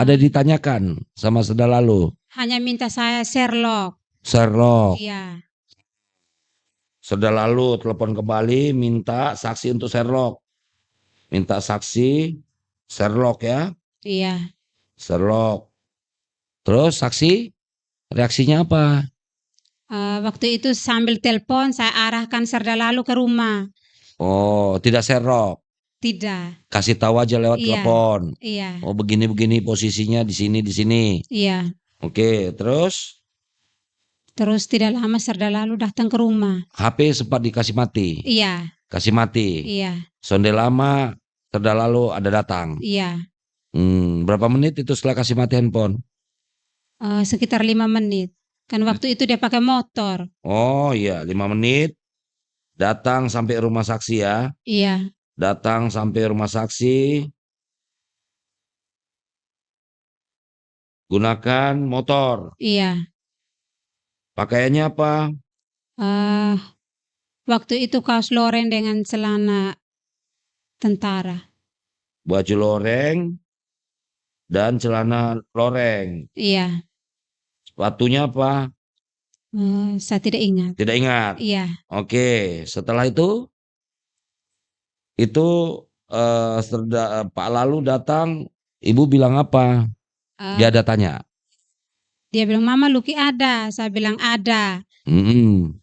ada ditanyakan sama Serdalalu? Hanya minta saya Sherlock. Sherlock. Iya. Serdalalu telepon kembali minta saksi untuk Sherlock. Minta saksi Sherlock ya. Iya. Sherlock. Terus saksi reaksinya apa? Waktu itu sambil telepon saya arahkan Serdalalu ke rumah. Oh, tidak Sherlock. Tidak. Kasih tahu aja lewat Iya. telepon. Iya. Oh, begini-begini posisinya di sini di sini. Iya. Oke, terus Terus tidak lama Serdalalu datang ke rumah. HP sempat dikasih mati. Iya. Kasih mati. Iya. Sonde lama Serdalalu ada datang. Iya. Berapa menit itu setelah kasih mati handphone? Sekitar 5 menit. Kan waktu itu dia pakai motor. Oh iya, 5 menit. Datang sampai rumah saksi ya. Iya. Datang sampai rumah saksi. Gunakan motor. Iya. Pakaiannya apa? Waktu itu kaos loreng dengan celana tentara. Baju loreng dan celana loreng. Iya. Sepatunya apa? Saya tidak ingat. Tidak ingat. Iya. Oke, setelah itu Pak Lalu datang, ibu bilang apa? Dia ada tanya. Dia bilang, "Mama Luki ada." Saya bilang, "Ada."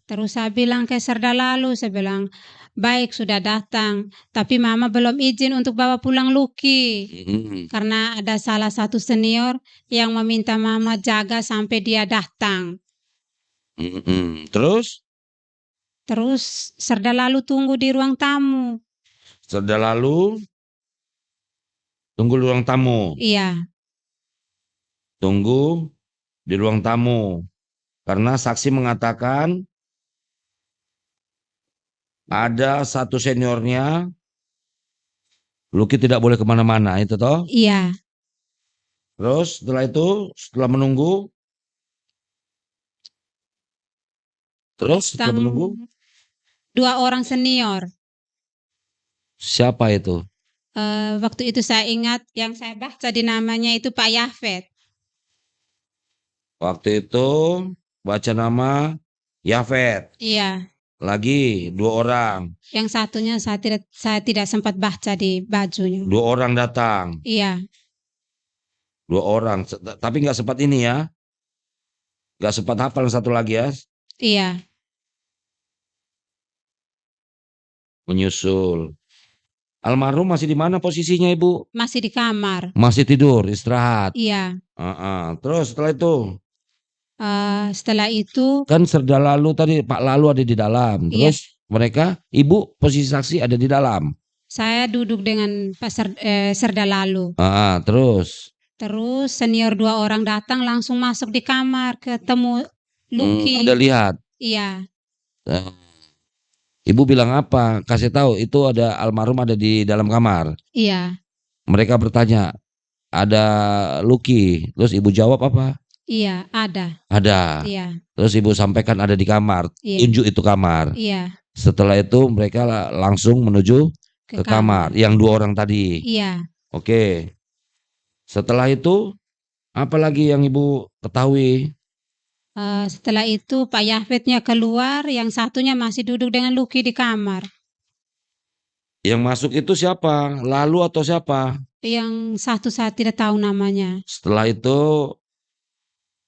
Terus saya bilang ke Serdalalu, saya bilang, "Baik, sudah datang, tapi Mama belum izin untuk bawa pulang Luki. Karena ada salah satu senior yang meminta Mama jaga sampai dia datang." Terus? Terus Serdalalu tunggu di ruang tamu. Serdalalu tunggu di ruang tamu. Iya. Tunggu di ruang tamu. Karena saksi mengatakan ada satu seniornya, Luki tidak boleh kemana-mana, itu toh? Iya. Terus setelah itu, setelah menunggu, Datang 2 orang senior. Siapa itu? Waktu itu saya ingat yang saya baca di namanya itu Pak Yafet. Waktu itu baca nama Yafet. Iya. Lagi 2 orang. Yang satunya saya tidak sempat baca di bajunya. 2 orang datang. Iya. 2 orang, tapi nggak sempat ini ya. Nggak sempat hafal yang satu lagi ya. Iya. Menyusul. Almarhum masih di mana posisinya, Ibu? Masih di kamar. Masih tidur, istirahat. Iya. Terus setelah itu? Setelah itu Kan Serdalalu tadi, Pak Lalu ada di dalam. Iya. Terus mereka, Ibu posisi saksi ada di dalam. Saya duduk dengan Pak Serdalalu. Terus? Terus senior 2 orang datang langsung masuk di kamar ketemu Luki. Anda lihat? Iya. Ibu bilang apa? Kasih tahu itu ada almarhum ada di dalam kamar. Iya. Mereka bertanya, ada Luki. Terus Ibu jawab apa? Iya, ada. Ada. Iya. Terus Ibu sampaikan ada di kamar. Iya. Tunjuk itu kamar. Iya. Setelah itu mereka langsung menuju ke kamar. Yang 2 orang tadi. Iya. Oke. Setelah itu apa lagi yang Ibu ketahui? Setelah itu Pak Yafetnya keluar, yang satunya masih duduk dengan Luki di kamar. Yang masuk itu siapa? Lalu atau siapa? Yang satu saya tidak tahu namanya. Setelah itu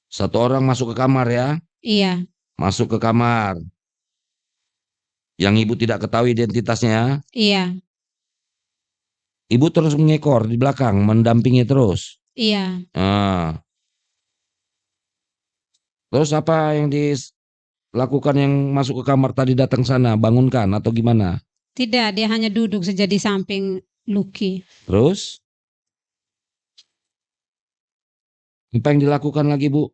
1 orang masuk ke kamar ya? Iya. Masuk ke kamar. Yang Ibu tidak ketahui identitasnya? Iya. Ibu terus mengekor di belakang, mendampingi terus? Iya. Terus apa yang dilakukan yang masuk ke kamar tadi datang sana? Bangunkan atau gimana? Tidak, dia hanya duduk saja di samping Luki. Terus? Apa yang dilakukan lagi, Bu?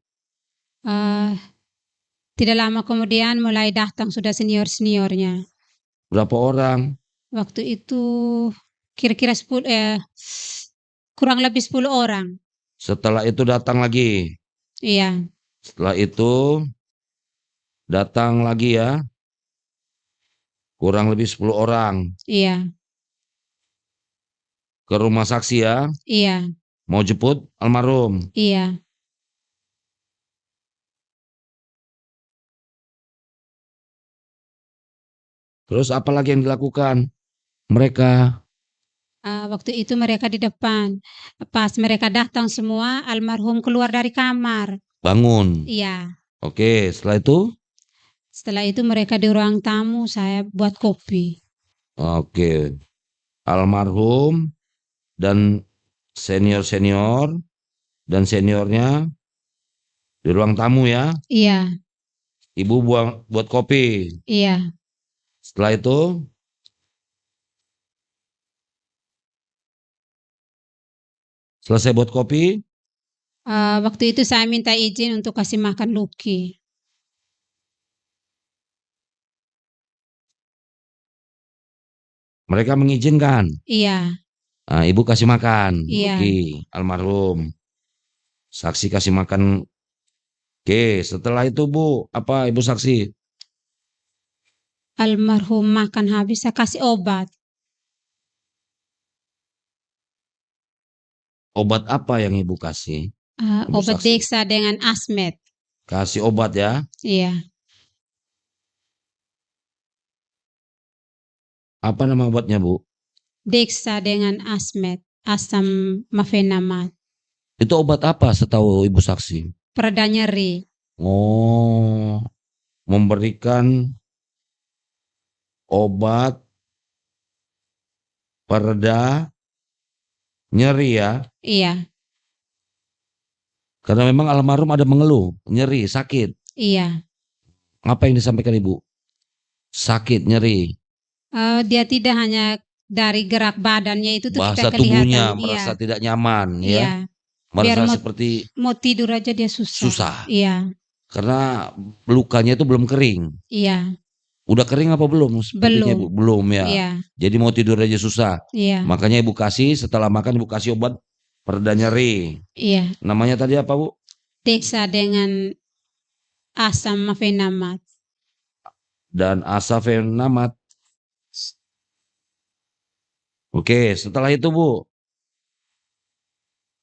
Tidak lama kemudian mulai datang sudah senior-seniornya. Berapa orang? Waktu itu kira-kira kurang lebih 10 orang. Setelah itu datang lagi? Iya. Setelah itu datang lagi ya? Kurang lebih 10 orang. Iya. Ke rumah saksi ya? Iya. Mau jemput almarhum. Iya. Terus apa lagi yang dilakukan mereka? Waktu itu mereka di depan. Pas mereka datang semua, almarhum keluar dari kamar. Bangun. Iya. Oke, setelah itu? Setelah itu mereka di ruang tamu, saya buat kopi. Oke. Almarhum dan senior-senior dan seniornya di ruang tamu ya. Iya. Ibu buat kopi. Iya. Setelah itu? Selesai buat kopi? Waktu itu saya minta izin untuk kasih makan Lucky. Mereka mengizinkan. Iya. Ibu kasih makan. Iya. Lucky, almarhum. Saksi kasih makan. Oke, setelah itu Bu, apa Ibu saksi? Almarhum makan habis, saya kasih obat. Obat apa yang Ibu kasih? Ibu Obat saksi. Dexa dengan Asmed. Kasih obat ya. Iya. Apa nama obatnya Bu? Dexa dengan Asmed, asam mafenamat. Itu obat apa setahu Ibu saksi? Pereda nyeri. Oh, memberikan obat pereda nyeri ya. Iya. Karena memang almarhum ada mengeluh, nyeri, sakit. Iya. Apa yang disampaikan Ibu? Sakit, nyeri. Dia tidak hanya dari gerak badannya itu tuh Bahasa kita kelihatan. tubuhnya Iya. merasa tidak nyaman ya. Iya. Biar Merasa seperti mau tidur aja dia susah. Iya. Karena lukanya itu belum kering. Iya. Udah kering apa belum? Sepertinya Belum. Ibu, belum ya. Iya. Jadi mau tidur aja susah. Iya. Makanya Ibu kasih, setelah makan Ibu kasih obat pereda nyeri. Iya. Namanya tadi apa Bu? Dexa dengan asam mafenamat. Dan asafenamat. Oke, setelah itu Bu,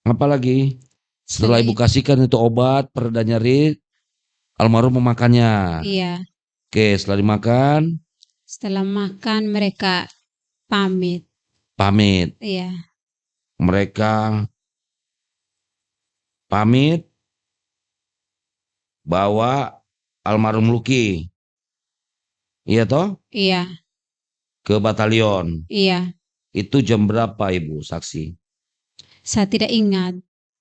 apa lagi? Setelah Ibu kasihkan itu obat pereda nyeri, almarhum memakannya. Iya. Oke, setelah dimakan. Setelah makan mereka pamit. Pamit. Iya. Mereka pamit bawa almarhum Lucky. Iya toh? Iya. Ke batalion. Iya. Itu jam berapa Ibu saksi? Saya tidak ingat.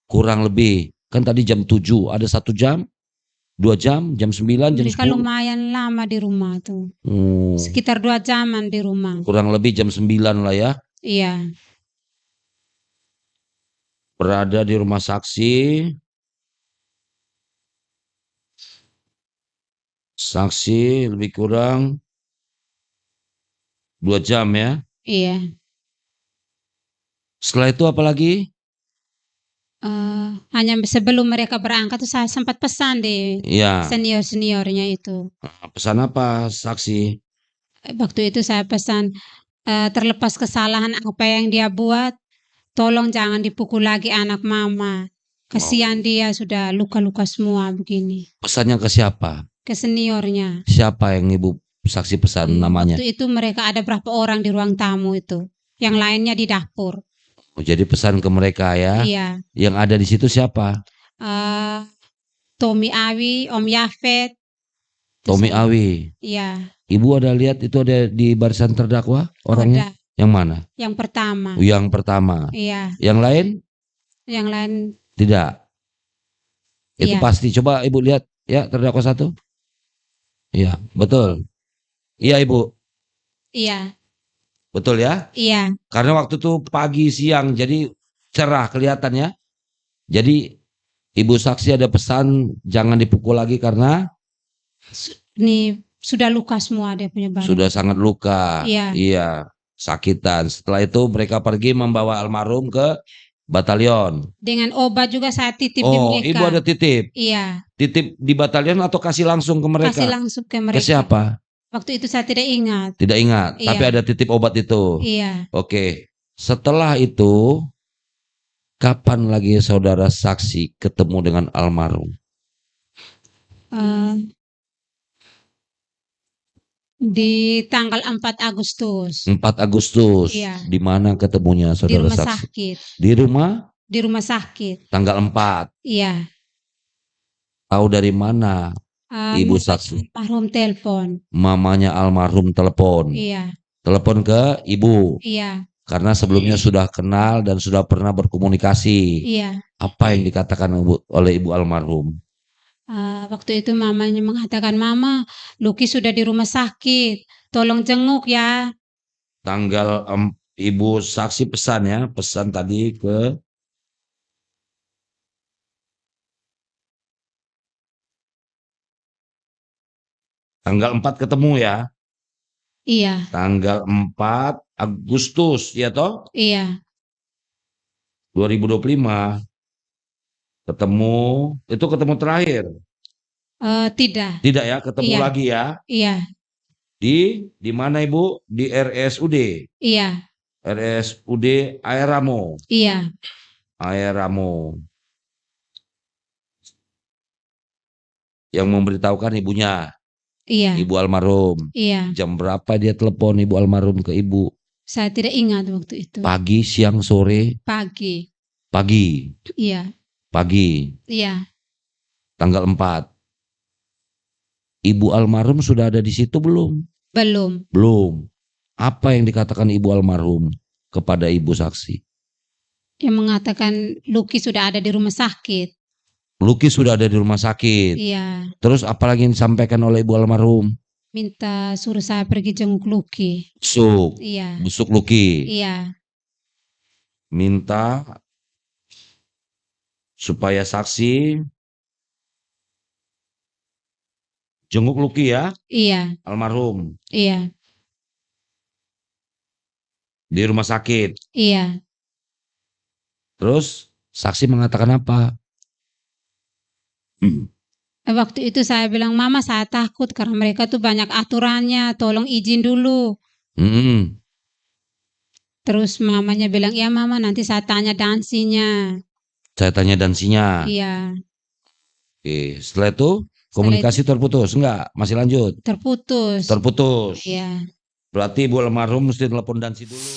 Kurang lebih. Kan tadi jam 7. Ada 1 jam? 2 jam? Jam 9? Jam 10? Mereka lumayan lama di rumah tuh. Sekitar 2 jaman di rumah. Kurang lebih jam 9 lah ya. Iya. Berada di rumah saksi. Saksi lebih kurang 2 jam ya. Iya. Setelah itu apa lagi? Hanya sebelum mereka berangkat tuh saya sempat pesan di senior-seniornya itu. Pesan apa saksi? Waktu itu saya pesan, terlepas kesalahan apa yang dia buat, tolong jangan dipukul lagi anak mama. Kasihan dia sudah luka-luka semua begini. Pesannya ke siapa? Ke seniornya. Siapa yang Ibu saksi pesan namanya? Waktu itu mereka ada berapa orang di ruang tamu itu. Yang lainnya di dapur. Jadi pesan ke mereka ya. Iya. Yang ada di situ siapa? Tommy Awi, Om Yafet. Tommy Awi. Iya. Ibu ada lihat itu ada di barisan terdakwa orangnya? Ada. Yang mana? Yang pertama. Yang pertama. Iya. Yang lain? Yang lain tidak. Itu iya. pasti. Coba Ibu lihat ya terdakwa 1. Iya, betul. Iya Ibu. Iya. Betul ya? Iya. Karena waktu itu pagi siang jadi cerah kelihatannya. Jadi Ibu saksi ada pesan jangan dipukul lagi karena ini sudah luka semua dia punya badan. Sudah sangat luka. Iya. Iya, sakitan. Setelah itu mereka pergi membawa almarhum ke batalion. Dengan obat juga saya titip di mereka. Ibu ada titip? Iya. Titip di batalion atau kasih langsung ke mereka? Kasih langsung ke mereka. Ke siapa? Waktu itu saya tidak ingat. Tidak ingat, iya. Tapi ada titip obat itu. Iya. Oke. Setelah itu kapan lagi saudara saksi ketemu dengan almarhum? Di tanggal 4 Agustus. 4 Agustus. Iya. Di mana ketemunya Di saudara rumah saksi? sakit. Di rumah? Di rumah sakit. Tanggal 4. Iya. Tahu dari mana ibu saksi? Almarhum telepon. Mamanya almarhum telepon. Iya. Telepon ke ibu. Iya. Karena sebelumnya sudah kenal dan sudah pernah berkomunikasi. Iya. Apa yang dikatakan oleh ibu almarhum? Waktu itu mamanya mengatakan, "Mama, Luki sudah di rumah sakit. Tolong jenguk ya." Tanggal ibu saksi pesan ya, pesan tadi ke tanggal 4 ketemu ya. Iya. Tanggal 4 Agustus ya toh? Iya. 2025. Ketemu, itu ketemu terakhir. Tidak. Tidak ya, ketemu Iya. lagi ya. Iya. Di mana Ibu? Di RSUD. Iya. RSUD Air Ramo. Iya. Air Ramo. Yang memberitahukan ibunya. Iya. Ibu almarhum. Iya. Jam berapa dia telepon ibu almarhum ke ibu? Saya tidak ingat waktu itu. Pagi, siang, sore? Pagi. Pagi. Iya. Pagi. Iya. Tanggal 4. Ibu almarhum sudah ada di situ belum? Belum. Belum. Apa yang dikatakan ibu almarhum kepada ibu saksi? Yang mengatakan Luki sudah ada di rumah sakit. Luki sudah ada di rumah sakit. Iya. Terus apalagi yang disampaikan oleh ibu almarhum? Minta suruh saya pergi jenguk Luki. Busuk. Iya. Busuk Luki. Iya. Minta supaya saksi jenguk Luki ya. Iya. Almarhum. Iya. Di rumah sakit. Iya. Terus saksi mengatakan apa? Waktu itu saya bilang, "Mama, saya takut karena mereka tuh banyak aturannya, tolong izin dulu." Terus mamanya bilang, "Ya Mama, nanti saya tanya dansinya." Saya tanya dansinya. Iya. Oke, setelah itu komunikasi terputus? Enggak, masih lanjut? Terputus. Terputus. Iya. Berarti ibu almarhum mesti telepon dansi dulu.